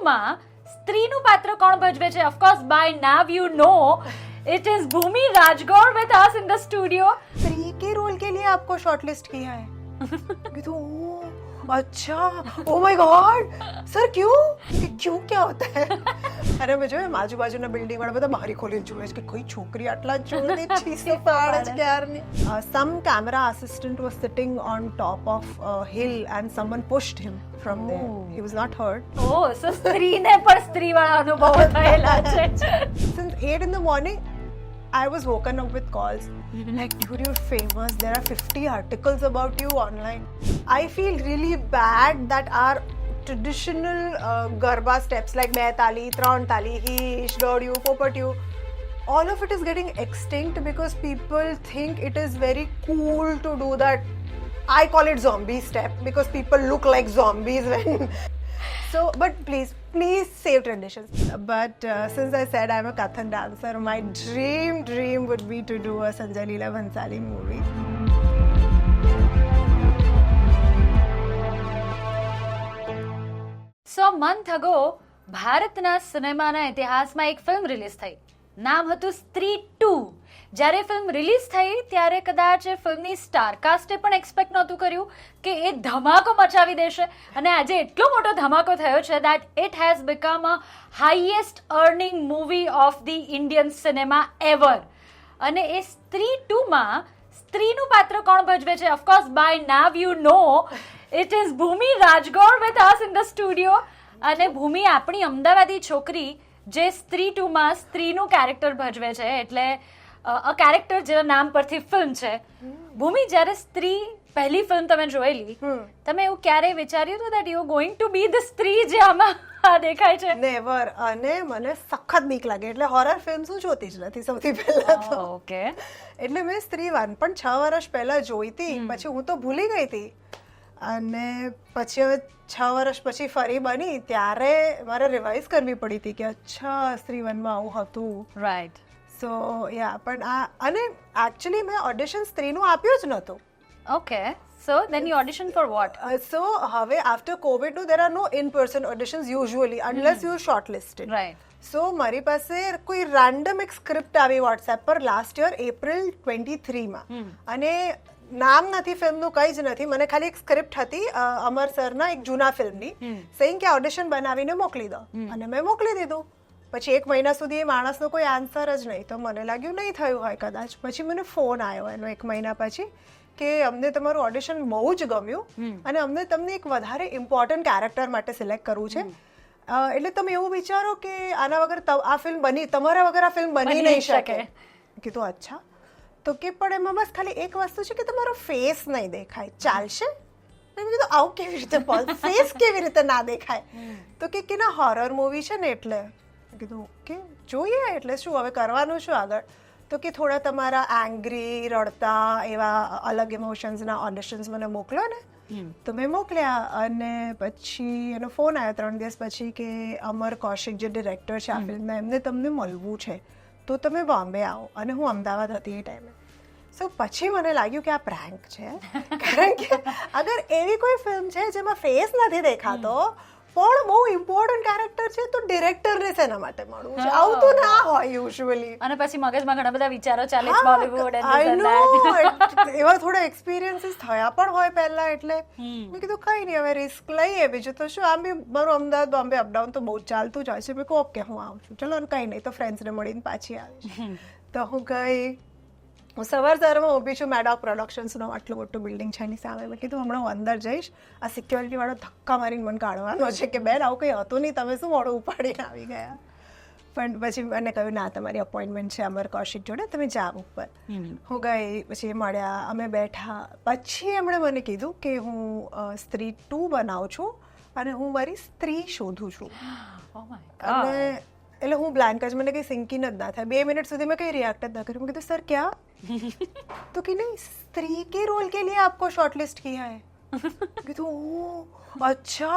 માં સ્ત્રીનું પાત્ર કોણ ભજવે છે? Of course by now you know it is Bhumi Rajgaur with us in the studio. Stree के रोल के लिए आपको शॉर्टलिस्ट किया है? तो अच्छा, ओ माय गॉड सर क्यों क्या होता है? અરે મેં જોયું આજુબાજુના બિલ્ડિંગ વાળા બધા બારી ખોલીને જોવે છે કે કોઈ છોકરી આટલા જોરથી ચીસી પાડે છે ક્યારની. Some camera assistant was sitting on top of a hill and someone pushed him from there. He was not hurt. ઓહ, સો સ્ત્રીને પણ સ્ત્રીવાળા અનુભવો થયેલા છે. Since 8 in the morning I was woken up with calls like, dude, you're famous. There are 50 articles about you online. I feel really bad that our traditional Garba steps like બે તાલી, ત્રણ તાલી, હીશ, દોડ્યું, પોપટ્યું, all of it is getting extinct because people think it is very cool to do that. I call it zombie step because people look like zombies when... So, but please save traditions. But since I said I'm a Kathak dancer, my dream would be to do a Sanjay Leela Bhansali movie. So month ago ભારતના સિનેમાના ઇતિહાસમાં એક film release થઈ. નામ હતું સ્ત્રી 2. જ્યારે film release થઈ ત્યારે કદાચ એ ફિલ્મની સ્ટારકાસ્ટે પણ એક્સપેક્ટ નહોતું કર્યું કે એ ધમાકો મચાવી દેશે, અને આજે એટલો મોટો ધમાકો થયો છે that it has become a highest earning movie of the Indian cinema ever. અને એ સ્ત્રી 2માં સ્ત્રીનું પાત્ર કોણ ભજવે છે? Of course by now you know it is Bhumi Rajgaur with us in the studio. અને ભૂમિ આપણી અમદાવાદી છોકરી જે સ્ત્રી 2માં સ્ત્રીનું કેરેક્ટર ભજવે છે, એટલે અ કેરેક્ટર જેના નામ પરથી ફિલ્મ છે. ભૂમિ, જ્યારે સ્ત્રી પહેલી ફિલ્મ તમે જોયેલી, તમે એવું ક્યારેય વિચાર્યું હતું that you are going to be the સ્ત્રી જે આમાં દેખાય છે? નેવર. અને મને સખત બીક લાગે એટલે હોરર ફિલ્મ હું જોતી જ નથી સૌથી પહેલા તો. ઓકે. એટલે મેં સ્ત્રી 1 પણ 6 વર્ષ પહેલા જોઈ હતી, પછી હું તો ભૂલી ગઈ હતી. અને પછી હવે 6 વર્ષ પછી ફરી બની ત્યારે મારે રિવાઇઝ કરવી પડી હતી કે અચ્છા સ્ત્રી 1માં આવું હતું. રાઈટ. સો યા, પણ અને એકચ્યુઅલી મેં ઓડિશન સ્ત્રીનું આપ્યું જ નહોતું. Okay. So then you audition for what? So હવે after Covid there are no in person auditions usually unless you shortlisted. Right. So મારી પાસે કોઈ રેન્ડમ એક સ્ક્રિપ્ટ આવી વોટ્સએપ પર લાસ્ટ યર એપ્રિલ 23માં, અને નામ નથી ફિલ્મનું, કંઈ જ નથી. મને ખાલી એક સ્ક્રિપ્ટ હતી અમર સરના એક જૂના ફિલ્મની, સેઇંગ કે ઓડિશન બનાવીને મોકલી દો, અને મેં મોકલી દીધું. પછી 1 મહિના સુધી એ માણસનો કોઈ આન્સર જ નહીં, તો મને લાગ્યું નહીં થયું હોય કદાચ. પછી મને ફોન આવ્યો એનો 1 મહિના પછી કે અમને તમારું ઓડિશન બહુ જ ગમ્યું અને અમને તમને એક વધારે ઇમ્પોર્ટન્ટ કેરેક્ટર માટે સિલેક્ટ કરવું છે, એટલે તમે એવું વિચારો કે આના વગર આ ફિલ્મ બની, તમારા વગર આ ફિલ્મ બની નહીં શકે. કીધું અચ્છા. તો કે પણ એમાં બસ ખાલી એક વસ્તુ છે કે તમારો ફેસ નહીં દેખાય, ચાલશે? મેં કીધું આવું કેવી રીતે ફેસ કેવી રીતે ના દેખાય? તો કે ના હોરર મૂવી છે ને એટલે. કીધું ઓકે, જોઈએ એટલે શું હવે કરવાનું શું આગળ? તો કે થોડા તમારા એંગ્રી, રડતા એવા અલગ ઇમોશન્સના ઓડિશન્સ મને મોકલો ને. તો મેં મોકલ્યા, અને પછી એનો ફોન આવ્યો 3 દિવસ પછી કે અમર કૌશિક જે ડિરેક્ટર છે આ ફિલ્મના, એમને તમને મળવું છે તો તમે બોમ્બે આવો. અને હું અમદાવાદ હતી એ ટાઈમે. સો પછી મને લાગ્યું કે આ પ્રેન્ક છે, કારણ કે અગર એવી કોઈ ફિલ્મ છે જેમાં ફેસ નથી દેખાતો પણ બહુ ઇમ્પોર્ટન્ટ કેરેક્ટર છે તો ડિરેક્ટરને શેના માટે મળવું છે? આવું તો ના હોય યુઝ્યુઅલી. અને પછી મગજમાં ઘણા બધા વિચારો ચાલે છે બોલિવૂડ એવા થોડા એક્સપિરિયન્સીસ થયા પણ હોય પહેલા, એટલે મેં કીધું કઈ નહીં હવે રિસ્ક લઈએ, બીજું તો શું. આમ બી મારું અમદાવાદ બોમ્બે અપડાઉન તો બહુ ચાલતું જ હોય છે. મેં કહું ઓકે હું આવું છું, ચલો કઈ નહીં, તો ફ્રેન્ડ્સને મળીને પાછી આવીશ. તો હું ગઈ, હું સવારમાં ઊભી છું મેડોક પ્રોડક્શન્સનો આટલું મોટું બિલ્ડિંગ છે એની સામે. મેં કીધું હમણાં હું અંદર જઈશ, આ સિક્યોરિટી વાળો ધક્કા મારીને મને કાઢવાનો છે કે બેન આવું કંઈ હતું નહીં, તમે શું મોડું ઉપાડીને આવી ગયા. પણ પછી મને કહ્યું ના તમારી અપોઇન્ટમેન્ટ છે અમર કૌશિક જોડે, તમે જાઓ ઉપર. હું ગઈ, પછી મળ્યા, અમે બેઠા. પછી એમણે મને કીધું કે હું સ્ત્રી 2 બનાવું છું અને હું મારી સ્ત્રી શોધું છું. અને એટલે હું બ્લેન્ક જ, મને કંઈ સિંકિંગ જ ના થાય. 2 મિનિટ સુધી મેં કંઈ રિએક્ટ જ ના કર્યું. મેં કીધું સર ક્યાં? तो कि नहीं स्त्री के रोल के लिए आपको शॉर्टलिस्ट किया है. अच्छा,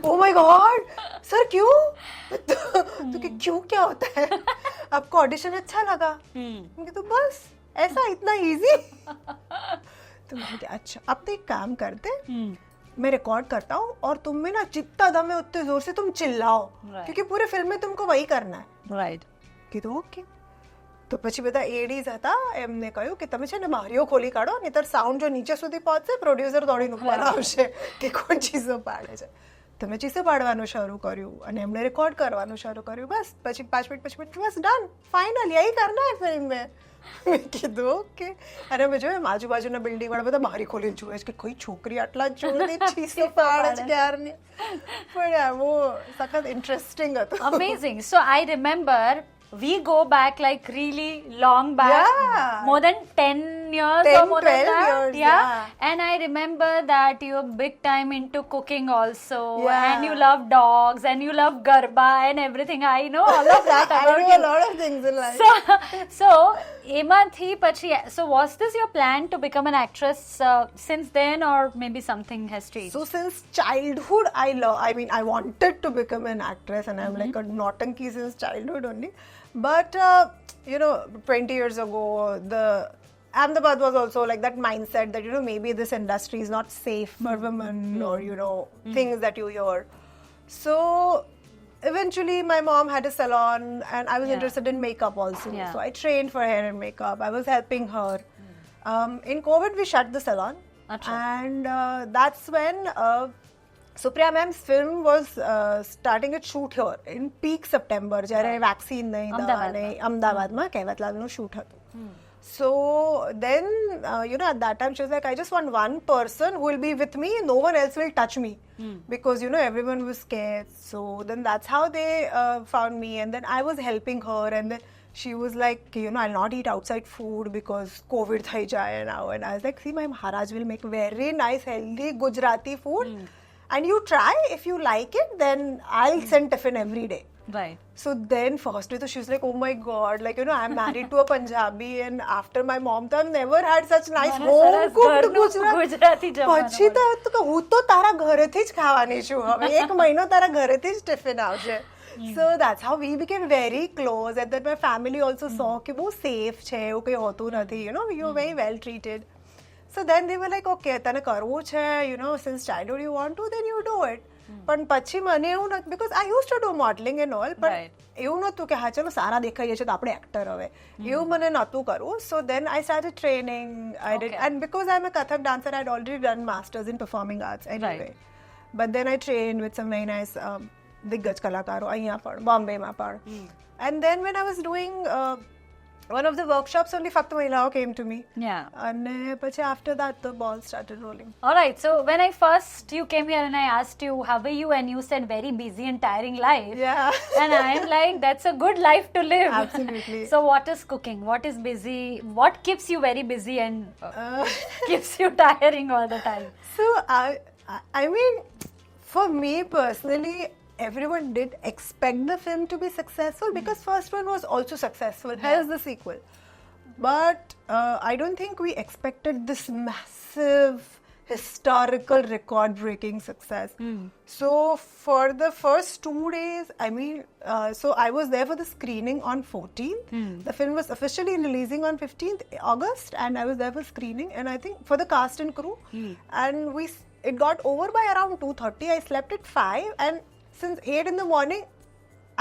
ओ माय गॉड सर क्यों? तो कि क्यों क्या होता है? आपको ऑडिशन अच्छा लगा? तो बस ऐसा इतना इजी. तो अच्छा अब तो एक काम करते, मैं रिकॉर्ड करता हूँ और तुम में ना जितना दम है उतने जोर से तुम चिल्लाओ, क्योंकि पूरे फिल्म में तुमको वही करना है. રાઈટ. કીધું ઓકે. તો પછી બધા એડીઝ હતા, એમને કહ્યું કે તમે છે ને બારીઓ ખોલી કાઢો, નહીંતર સાઉન્ડ જો નીચે સુધી પહોંચશે પ્રોડ્યુસર દોડીને ઉપર આવશે કે કોણ ચીસો પાડે છે. તો મેં ચીસો પાડવાનું શરૂ કર્યું અને એમણે રેકોર્ડ કરવાનું શરૂ કર્યું. બસ પછી 5 મિનિટ બસ ડન, ફાઇનલ યહી કરના હે ફિલ્મ મેં. મેં કીધું ઓકે. અને મેં જોયું આજુબાજુના બિલ્ડિંગ વાળા બધા બારી ખોલીને જુએ છે કે કોઈ છોકરી આટલા જોરથી ચીસો પાડે છે ક્યારની. પણ બહુ સખત ઇન્ટરેસ્ટિંગ હતું. Amazing. So I remember we go back like really long back, Yeah. more than 10 years 10, or more than 12 that. years, yeah. yeah. And I remember that you're big time into cooking also, Yeah. and you love dogs and you love garba and everything. I know all of that I about do a you. lot of things in life. So એમાંથી પછી, so was this your plan to become an actress since then, or maybe something has changed? So since childhood, I wanted to become an actress, and I'm like a naughty since childhood only. But 20 years ago, the Ahmedabad was also like that mindset that maybe this industry is not safe for women, or things that you hear. So eventually my mom had a salon, and I was interested in makeup also. Yeah. So I trained for hair and makeup. I was helping her. In COVID, we shut the salon. Achha. And that's when Supriya ma'am's film was starting its shoot here in peak September, જ્યારે vaccine નહીં, દવા નહીં, અમદાવાદમાં કહેવતલાલનું shoot હતું. So then, at that time, she was like, I just want one person who will be with me, no one else will touch me. Because, everyone was scared. So then that's how they found me. And then I was helping her. And then she was like, I'll not eat outside food because COVID thai jaya now. And I was like, see, my Maharaj will make very nice, healthy Gujarati food. And you try. If you like it, then I'll send tiffin every day. Right. So then firstly, she was like, oh my God, I'm married to a Punjabi, and after my mom, I've never had such nice home-cooked Gujarati જમવાનું. પછી તો હું તો તારા ઘરેથી જ ખાવાની છું હવે, 1 મહિનો તારા ઘરેથી જ ટિફિન આવશે. So that's how we became very close, and then my family also saw કે બહુ safe છે, એવું કંઈ હોતું નથી, we were very well treated. So then they were like, okay, તને કરવું છે, since childhood you want to, then you do it. પણ પછી મને એવું નથી, because I used to do modeling and all, but એવું નહોતું કે હા ચલો સારા દેખાઈએ છે તો આપણે એક્ટર હવે, એવું મને નહોતું કરવું. So then I started training. I did, and because I'm a Kathak dancer, I'd already done masters in performing arts anyway. But then I trained with some very nice દિગ્ગજ કલાકારો અહીંયા પણ, બોમ્બેમાં પણ. And then when I was doing one of the workshops, only ફક્ત મહિલાઓ came to me. Yeah. અને પછી after that the ball started rolling. All right. So when you came here and I asked you how are you, and you said very busy and tiring life. Yeah. And I'm like, that's a good life to live. Absolutely. So what is cooking? What is busy? What keeps you very busy and keeps you tiring all the time? So I mean, for me personally, everyone did expect the film to be successful, because first one was also successful. Here's the sequel. But I don't think we expected this massive, historical, record-breaking success. So for the first 2 days, so I was there for the screening on 14th. The film was officially releasing on 15th August, and I was there for screening, and I think for the cast and crew. And it got over by around 2:30. I slept at 5, and since 8 in the morning,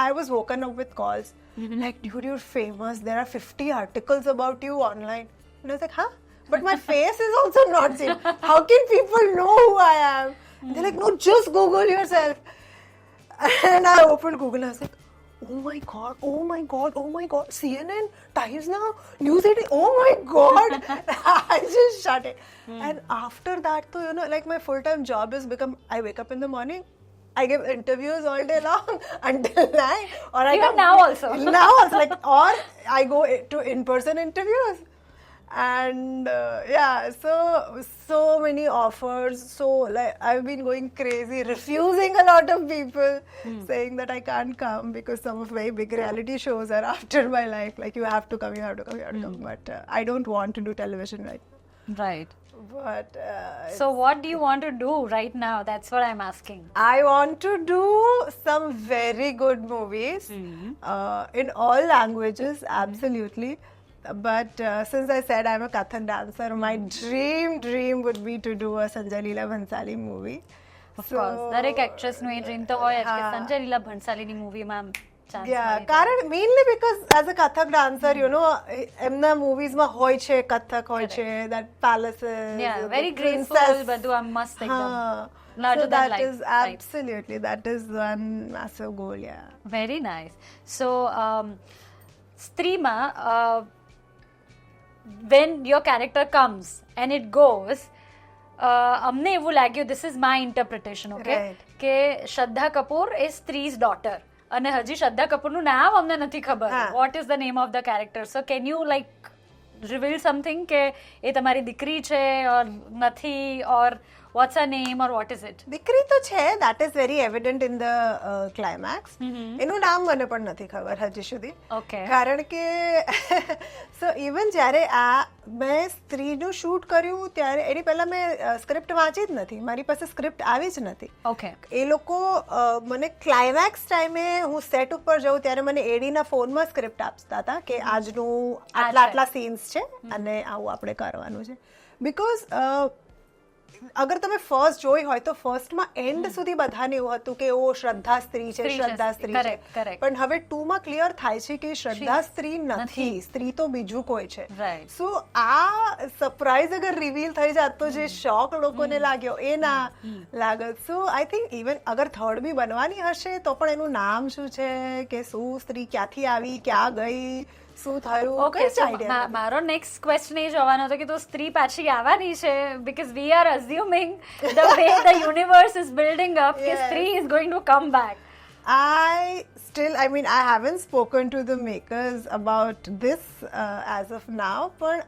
I was woken up with calls. Like, dude, you're famous. There are 50 articles about you online. And I was like, huh? But my face is also not seen. How can people know who I am? They're like, no, just Google yourself. And I opened Google and I was like, oh my God, oh my God, oh my God. CNN, Times Now, News 18, oh my God. I just shut it. And after that, like my full-time job has become, I wake up in the morning, I give interviews all day long until 9. Or Even now also. Now also, or I go to in-person interviews. And so many offers. So I've been going crazy, refusing a lot of people, saying that I can't come because some of very big reality shows are after my life. Like, you have to come, you have to come, you have to come. But I don't want to do television right. Right. But so what do you want to do right now? That's what I'm asking. I want to do some very good movies in all languages, absolutely. but since I said I'm a Kathak dancer, my dream would be to do a Sanjay Leela Bhansali movie. Of course, દરેક actress નું એ dream તો હોય જ કે સંજય લીલા ભણસાલીની મૂવીમાં chance Yeah, કારણ mainly because as a Kathak dancer, you know, એમના મૂવીઝમાં હોય છે કથક હોય છે, that palaces, Yeah, very graceful, princess. બધું આમ મસ્ત એકદમ. हाँ, Larger so than that life, is right. absolutely, that is one massive goal, yeah. Very nice. So, સ્ત્રીમાં when your character comes and it goes, અમને એવું લાગ્યું, this is my interpretation, okay? Right. કે Shraddha Kapoor is સ્ત્રી's daughter. અને હજી શ્રદ્ધા કપૂરનું નામ અમને નથી ખબર. હા. What is the name of the character? So can you like reveal something કે એ તમારી દીકરી છે or નથી, or what's her name or what is it? દીકરી તો છે, that is very evident in the climax. એનું નામ મને પણ નથી ખબર હજી સુધી. Okay. કારણ કે સો ઇવન જ્યારે આ મેં સ્ત્રીનું શૂટ કર્યું ત્યારે એની પહેલા મેં સ્ક્રિપ્ટ વાંચી જ નથી, મારી પાસે સ્ક્રિપ્ટ આવી જ નથી. Okay. એ લોકો મને ક્લાઇમેક્સ ટાઈમે હું સેટ ઉપર જઉં ત્યારે મને એડીના ફોનમાં સ્ક્રિપ્ટ આપતા હતા કે આજનું આટલા સીન્સ છે અને આવું આપણે કરવાનું છે. બીકોઝ અગર તમે ફર્સ્ટ જોઈ હોય તો ફર્સ્ટમાં એન્ડ સુધી બધાને એવું હતું કે ઓ શ્રદ્ધા સ્ત્રી છે, સ્ત્રી છે, શ્રદ્ધા સ્ત્રી છે. correct, correct. પણ હવે 2 માં ક્લિયર થાય છે કે શ્રદ્ધા સ્ત્રી નથી, સ્ત્રી તો બીજું કોઈ છે. Right. સો આ સરપ્રાઈઝ અગર રિવીલ થઈ જાત તો જે શોક લોકોને લાગ્યો એ ના લાગત. સો આઈ થિંક ઇવન અગર થર્ડ બી બનવાની હશે તો પણ એનું નામ શું છે, કે શું સ્ત્રી ક્યાંથી આવી, ક્યાં ગઈ, શું થયું, ઓકે, કઈ જ સો idea નથી. મારો નેક્સ્ટ ક્વેશ્ચન એ જવાનો હતો કે તો સ્ત્રી પાછી આવવાની છે, because we are assuming the way the universe is building up કે Yes. Stree is going to come back. I haven't spoken to the makers about this as of now, but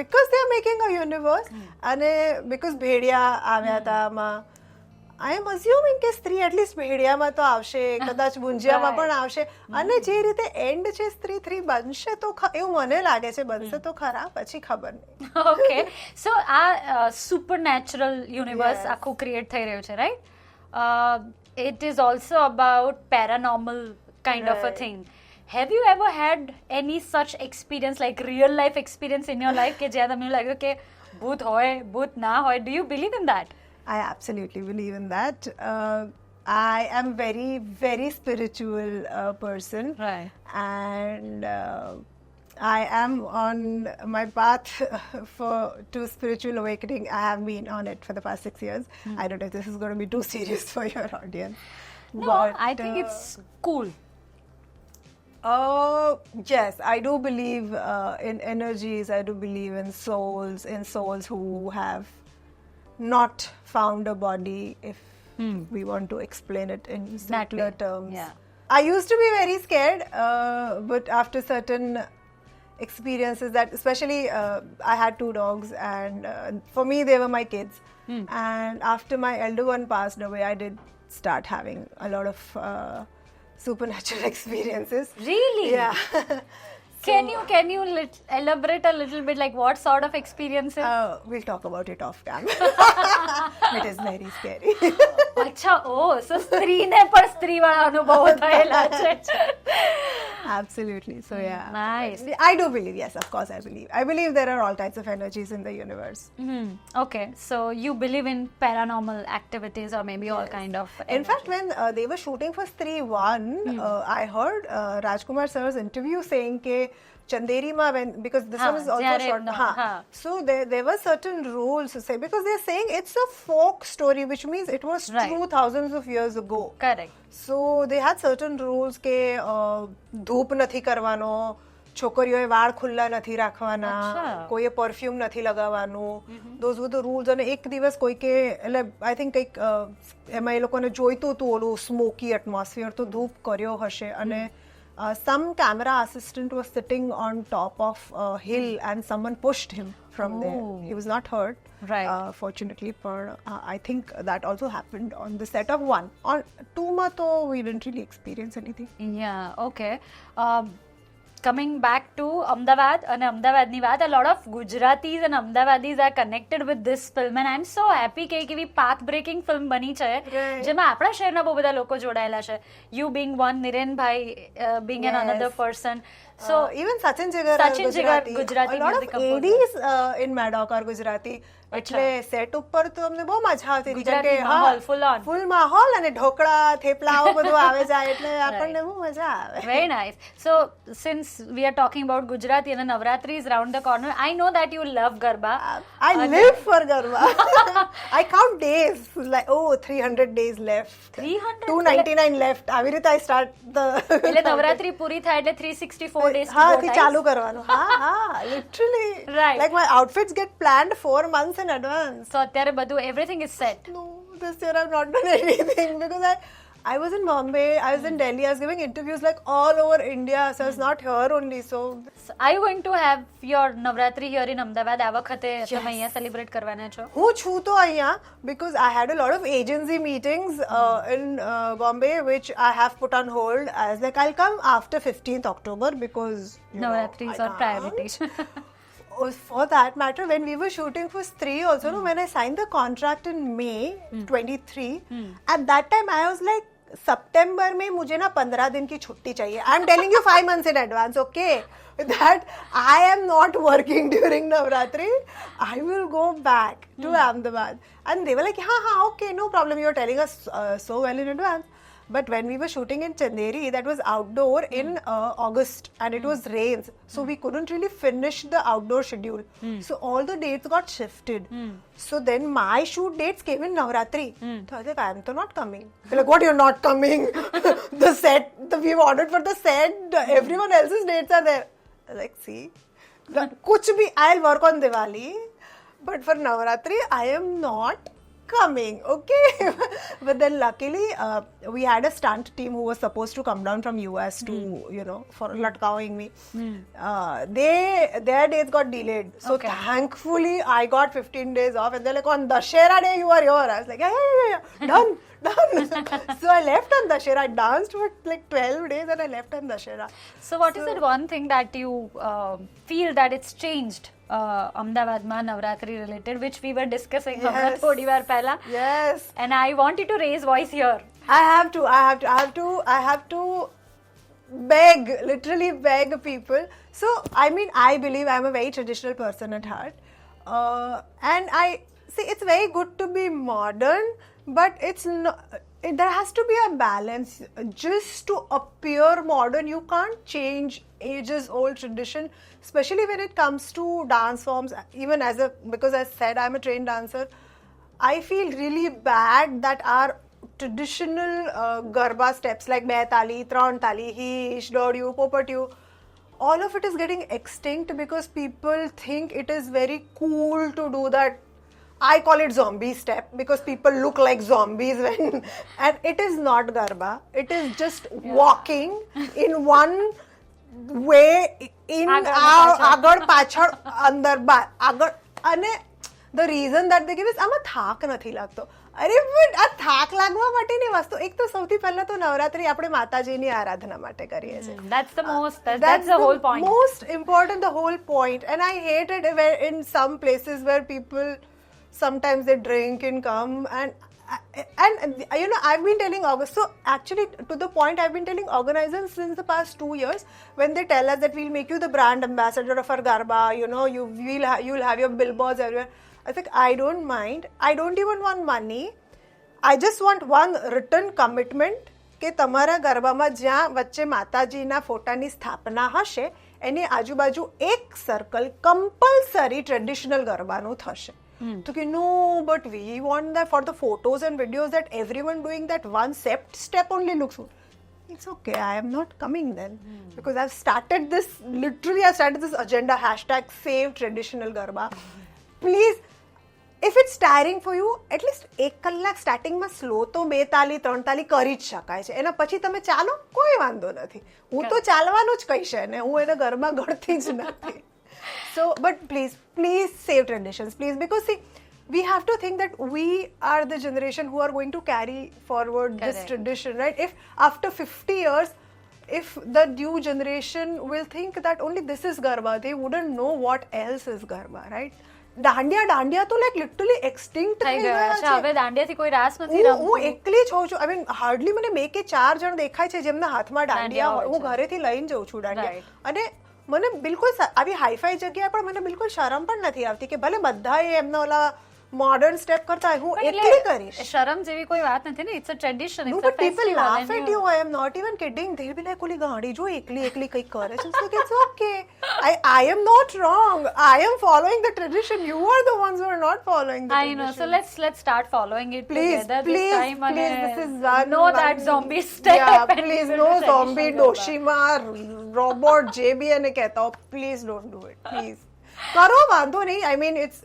because they are making a universe and because Bhediya આવ્યા હતા આમાં, I am assuming કે સ્ત્રી at least ભેડિયામાં તો આવશે, કદાચ ભુંજિયામાં પણ આવશે, અને જે રીતે એન્ડ છે સ્ત્રી 3 બનશે તો એવું મને લાગે છે બનશે તો ખરા, પછી ખબર નહીં. ઓકે, સો આ સુપર નેચરલ યુનિવર્સ Yes. આખું ક્રિએટ થઈ રહ્યું છે, right? It is also about paranormal kind of a Right. Thing. Have you ever had any such experience, like real life experience in your life, કે જ્યાં તમને લાગ્યું કે ભૂત હોય, ભૂત ના હોય? Do you believe in that? I absolutely believe in that. I am very, very spiritual person. Right. And I am on my path to spiritual awakening. I have been on it for the past 6 years. I don't know if this is going to be too serious for your audience. No, I think it's cool. Yes, I do believe in energies. I do believe in souls who have not found a body, if we want to explain it in simpler way, terms. yeah. I used to be very scared, but after certain experiences that, especially I had 2 dogs, and for me they were my kids. And after my elder one passed away, I did start having a lot of supernatural experiences. Really? Yeah. Can you elaborate a little bit, like what sort of experiences? We'll talk about it off cam. It is very scary. અચ્છા, so સ્ત્રીને પણ સ્ત્રીવાળા અનુભવો થયેલા છે. Absolutely. So yeah. Nice. I do believe, yes, of course I believe. I believe there are all types of energies in the universe. Okay, so you believe in paranormal activities or maybe all kind of. In fact, when they were shooting for Stree 1, I heard Rajkumar sir's interview saying ke Chanderi ma, because this one is also Jare short. no, हाँ. So there were certain rules to say, because they're saying it's a folk story, which means it was Right. true thousands of years ago. Correct. So they had certain rules કે ધૂપ નથી કરવાનો, છોકરીઓએ વાળ ખુલ્લા નથી રાખવાના, અચ્છા. કોઈએ પરફ્યુમ નથી લગાવવાનું. Those were the rules. અને એક દિવસ કોઈકે એટલે આઈ થિંક કંઈક એમાં એ લોકોને જોઈતું હતું ઓલું સ્મોકી એટમોસ્ફિયર, તો ધૂપ કર્યો હશે. અને some camera assistant was sitting on top of a hill and someone pushed him from there. He was not hurt. Right. Fortunately, but I think that also happened on the set of 1. On 2 ma to we didn't really experience anything. Yeah, okay. coming back to Ahmedabad and અમદાવાદની વાત, a lot of Gujaratis and Ahmedabadis are connected with this film and I'm so happy કે એક એવી path breaking film બની છે Right. જેમાં આપણા શહેરના બહુ બધા લોકો જોડાયેલા છે. You being one, Niren bhai being Yes. another person. So even Sachin Jigar Sachin Jigar, Gujarati a lot music of composer. ADs in Maddock are Gujarati. એટલે સેટ ઉપર તો અમને બહુ મજા આવતી હતી ગુજરાતી કેમ કે માહોલ, full on. ફૂલ માહોલ અને ઢોકળા થેપલાઓ બધું આવે જાય એટલે આપણને બહુ મજા આવે. Very nice. So, since we are talking about Gujarati and the Navratri is round the corner, I know that you love Garba. I live for Garba. I count days like 300 days left. 300? 299 left. આવી રીતે I start the એટલે નવરાત્રી પૂરી થાય એટલે 364 days to હા go થી થાય. ચાલુ કરવાનું. હા literally. Right. Like my outfits get planned 4 months in advance. So અત્યારે બધું everything is set. No, this year I've not done anything because I was in Bombay, I was in Delhi, I was giving interviews like all over India, so I was not here only. So So, are you going to have your Navratri here in Ahmedabad? આ વખતે તમે અહીંયા celebrate કરવાના છો? હું છું તો અહીંયા because I had a lot of agency meetings in Bombay which I have put on hold. I was like I'll come after 15th October because Navratri is I our can't. priority. For that matter, when we were shooting for Stree also, no, when I signed the contract in May 23, at that time I was like, September में मुझे ना 15 दिन की छुट्टी चाहिए. I'm telling you 5 months in advance, okay? That I am not working during Navratri. I will go back to Ahmedabad. And they were like, okay, no problem. You're telling us so well in advance. But when we were shooting in Chanderi, that was outdoor in August and it was rains. So we couldn't really finish the outdoor schedule. So all the dates got shifted. So then my shoot dates came in Navratri. So I was like, I'm not coming. They're like, what, you're not coming? The set, we've ordered for the set. Everyone else's dates are there. I was like, see, kuch bhi, I'll work on Diwali. But for Navratri, I am not coming, okay? But then luckily we had a stunt team who was supposed to come down from US to for latkawing me. Their dates got delayed, so Okay. thankfully I got 15 days off and they're like, on Dashera day you are here. I was like, yeah, done. So I left on Dashera. I danced for like 12 days and I left on Dashera. So what is that one thing that you feel that it's changed અમદાવાદમાં Navratri related, which we were discussing હમણાં થોડી વાર પહેલા. Yes. And I want you to raise voice here. I have to literally beg people. So, I mean, I believe I'm a very traditional person at heart. And I see it's very good to be modern, but it's not. There has to be a balance. Just to appear modern, you can't change ages-old tradition, especially when it comes to dance forms. Even because I said I'm a trained dancer, I feel really bad that our traditional Garba steps like Be Tali, Tron Tali, Hish, Dodyu, Popatyu, all of it is getting extinct because people think it is very cool to do that. I call it zombie step because people look like zombies and it is not Garba. It is just walking in one way in આગળ પાછળ અંદર બાર આગળ અને the reason that they give is આમાં થાક નથી લાગતો. અરે બટ આ થાક લાગવા માટેની વસ્તુ એક તો સૌથી પહેલા તો નવરાત્રી આપણે માતાજીની આરાધના માટે કરીએ છીએ. That's the most, that's the whole point. Most important, the whole point. And I hate it where in some places where people sometimes they drink and come and I've been telling August, so actually to the point I've been telling organizers since the past 2 years when they tell us that we'll make you the brand ambassador of our Garba, you'll have your billboards everywhere. I think I don't mind. I don't even want money. I just want one written commitment કે તમારા ગરબામાં જ્યાં વચ્ચે માતાજીના ફોટાની સ્થાપના હશે એની આજુબાજુ એક સર્કલ કમ્પલસરી ટ્રેડિશનલ ગરબાનું થશે. So, no, but we want that for the photos and videos that everyone doing that one step only looks good. It's okay, I am not coming then. Because I've started this agenda, #save traditional Garba. Please, if it's tiring for you, at least 1 કલાક સ્ટાર્ટિંગમાં slow તો 2 તાલી 3 તાલી કરી જ શકાય છે. એના પછી તમે ચાલો, કોઈ વાંધો નથી. હું તો ચાલવાનું જ કહીશ ને, હું એને ગરબા ગળતી જ નથી. So, but please save traditions, please, because see, we have to think that we are the generation who are going to carry forward this tradition, right? If after 50 years, if the new generation will think that only this is Garba, they wouldn't know what else is Garba, right? Dandiya તો like literally એક્સટિંક્ટ થઈ થઈ ગયા ગયા છે છે. હવે દાંડિયાથી કોઈ રાસ નથી હું રમતું એકલી જ હોઉં છું. આઈ મીન હાર્ડલી મને 2 કે 4 જણ દેખાય છે જેમના હાથમાં દાંડિયા હોય. હું દાંડિયા હોય ઘરેથી લઈને જઉં છું દાંડિયા. Right. અને મને બિલકુલ આવી હાઈફાઈ જગ્યાએ પણ મને બિલકુલ શરમ પણ નથી આવતી કે ભલે બધાએ એમના ઓલા મોડર્ન સ્ટેપ કરતા હોય, હું પણ એકલી એટલે કરીશ. શરમ જેવી કોઈ વાત નથી ને. It's a tradition, No, it's a but people festival laugh at you. I am not even kidding. They'll be like, "ઓલી ગાડી જો એકલી કંઈક કરે છે." It's like, it's okay. I am not wrong. I am following the tradition. You are the ones who are not following the I know. So tradition. let's start following it Please, together please, this time. please, અને this is one. no that zombie step. Yeah, and please, we will no do zombie, traditional Garba. Doshima, robot, JB અને કહેતા હો. Please don't do it. Please. કરો વાંધો નહીં. I mean it's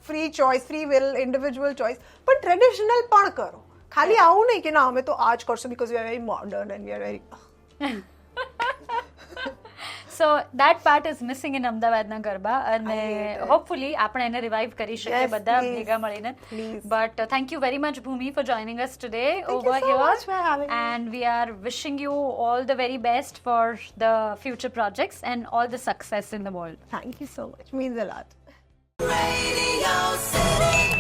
free choice, free will, individual choice, પણ traditional પણ કરો. ખાલી આવું નહીં કે ના અમે તો આ જ કરશું because we are very modern and we are very. So that part is missing in અમદાવાદના ગરબા અને I hate it. હોપફુલી આપણે એને રિવાઇવ કરી શકીએ Yes, બધા please. ભેગા મળીને. Please. But thank you very much Bhumi for joining us today Thank you over so here. much for having me. And we are wishing you all the very best for the future projects and all the success in the world. Thank you so much. Means a lot. Radio City.